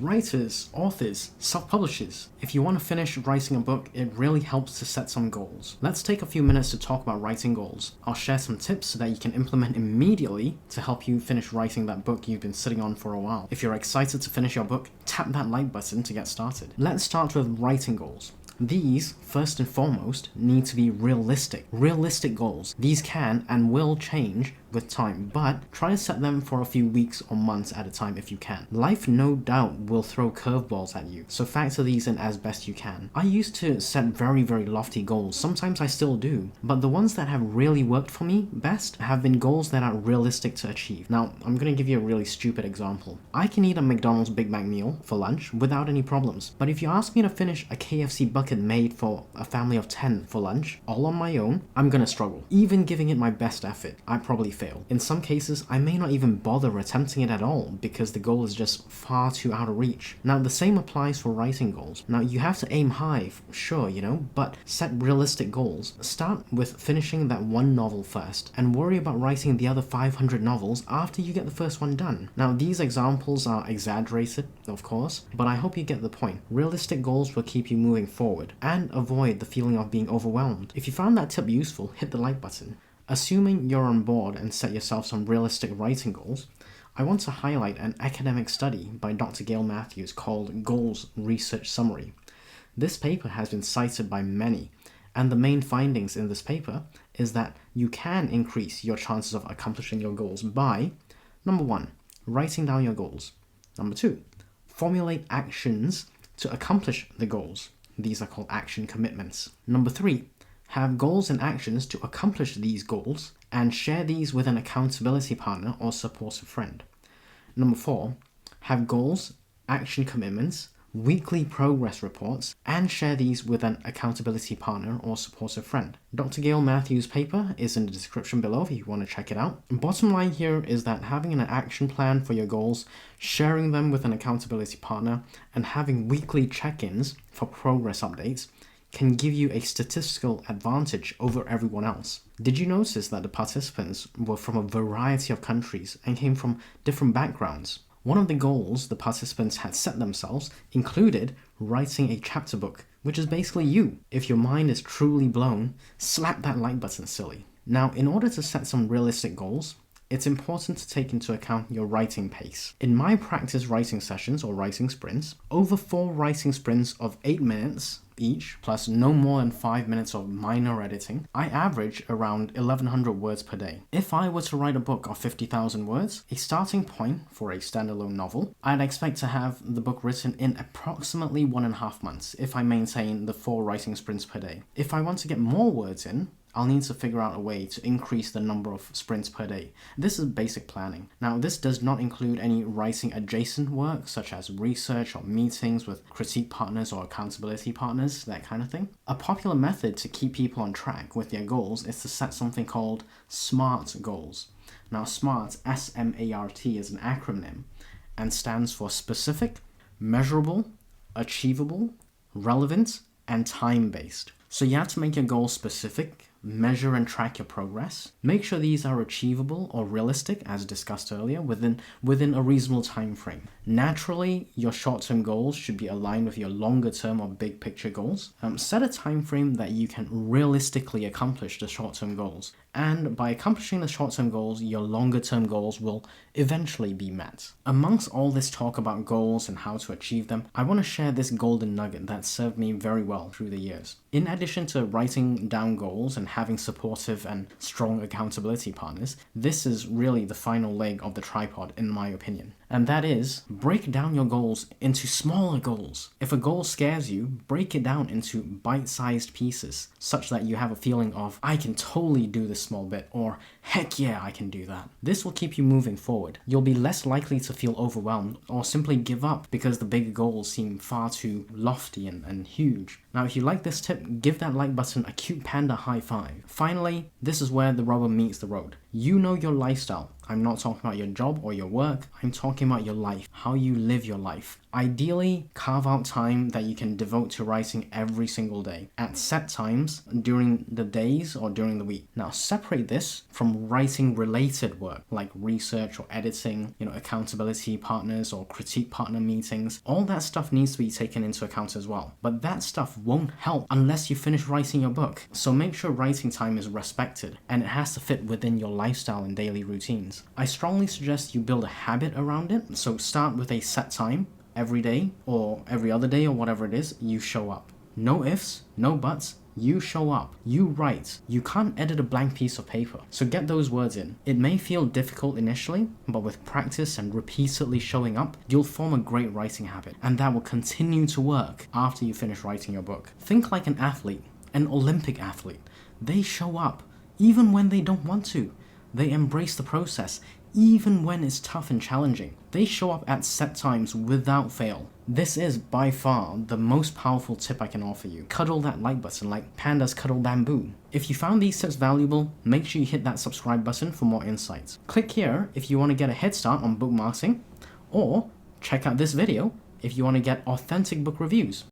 Writers, authors, self-publishers. If you want to finish writing a book, it really helps to set some goals. Let's take a few minutes to talk about writing goals. I'll share some tips that you can implement immediately to help you finish writing that book you've been sitting on for a while. If you're excited to finish your book, tap that like button to get started. Let's start with writing goals. These, first and foremost, need to be realistic. Realistic goals. These can and will change with time, but try to set them for a few weeks or months at a time if you can. Life no doubt will throw curveballs at you, so factor these in as best you can. I used to set very lofty goals, sometimes I still do, but the ones that have really worked for me best have been goals that are realistic to achieve. Now, I'm gonna give you a really stupid example. I can eat a McDonald's Big Mac meal for lunch without any problems, but if you ask me to finish a KFC bucket made for a family of 10 for lunch, all on my own, I'm gonna struggle. Even giving it my best effort, I probably fail. In some cases, I may not even bother attempting it at all because the goal is just far too out of reach. Now, the same applies for writing goals. Now, you have to aim high, sure, but set realistic goals. Start with finishing that one novel first, and worry about writing the other 500 novels after you get the first one done. Now, these examples are exaggerated, of course, but I hope you get the point. Realistic goals will keep you moving forward, and avoid the feeling of being overwhelmed. If you found that tip useful, hit the like button. Assuming you're on board and set yourself some realistic writing goals, I want to highlight an academic study by Dr. Gail Matthews called Goals Research Summary. This paper has been cited by many, and the main findings in this paper is that you can increase your chances of accomplishing your goals by, number 1, writing down your goals. Number 2, formulate actions to accomplish the goals. These are called action commitments. Number 3, have goals and actions to accomplish these goals and share these with an accountability partner or supportive friend. Number 4, have goals, action commitments, weekly progress reports, and share these with an accountability partner or supportive friend. Dr. Gail Matthews' paper is in the description below if you want to check it out. Bottom line here is that having an action plan for your goals, sharing them with an accountability partner, and having weekly check-ins for progress updates can give you a statistical advantage over everyone else. Did you notice that the participants were from a variety of countries and came from different backgrounds? One of the goals the participants had set themselves included writing a chapter book, which is basically you. If your mind is truly blown, slap that like button, silly. Now, in order to set some realistic goals, it's important to take into account your writing pace. In my practice writing sessions or writing sprints, over 4 writing sprints of 8 minutes each, plus no more than 5 minutes of minor editing, I average around 1100 words per day. If I were to write a book of 50,000 words, a starting point for a standalone novel, I'd expect to have the book written in approximately 1.5 months if I maintain the 4 writing sprints per day. If I want to get more words in, I'll need to figure out a way to increase the number of sprints per day. This is basic planning. Now, this does not include any writing adjacent work, such as research or meetings with critique partners or accountability partners, that kind of thing. A popular method to keep people on track with their goals is to set something called SMART goals. Now, SMART, S-M-A-R-T, is an acronym and stands for specific, measurable, achievable, relevant, and time-based. So you have to make your goals specific, measure and track your progress. Make sure these are achievable or realistic, as discussed earlier, within a reasonable time frame. Naturally, your short-term goals should be aligned with your longer-term or big-picture goals. Set a time frame that you can realistically accomplish the short-term goals. And by accomplishing the short-term goals, your longer-term goals will eventually be met. Amongst all this talk about goals and how to achieve them, I want to share this golden nugget that served me very well through the years. In addition to writing down goals and having supportive and strong accountability partners, this is really the final leg of the tripod, in my opinion. And that is, break down your goals into smaller goals. If a goal scares you, break it down into bite-sized pieces, such that you have a feeling of, I can totally do this small bit, or heck yeah, I can do that. This will keep you moving forward. You'll be less likely to feel overwhelmed or simply give up because the bigger goals seem far too lofty and huge. Now, if you like this tip, give that like button a cute panda high five. Finally, this is where the rubber meets the road. You know your lifestyle. I'm not talking about your job or your work. I'm talking about your life, how you live your life. Ideally, carve out time that you can devote to writing every single day at set times during the days or during the week. Now, separate this from writing related work like research or editing, accountability partners or critique partner meetings. All that stuff needs to be taken into account as well. But that stuff won't help unless you finish writing your book. So make sure writing time is respected and it has to fit within your lifestyle and daily routines. I strongly suggest you build a habit around it. So start with a set time. Every day or every other day or whatever it is, you show up. No ifs, no buts, you show up. You write. You can't edit a blank piece of paper. So get those words in. It may feel difficult initially, but with practice and repeatedly showing up, you'll form a great writing habit, and that will continue to work after you finish writing your book. Think like an athlete, an Olympic athlete. They show up, even when they don't want to. They embrace the process, even when it's tough and challenging. They show up at set times without fail. This is by far the most powerful tip I can offer you. Cuddle that like button like pandas cuddle bamboo. If you found these tips valuable, make sure you hit that subscribe button for more insights. Click here if you want to get a head start on book marketing, or check out this video if you want to get authentic book reviews.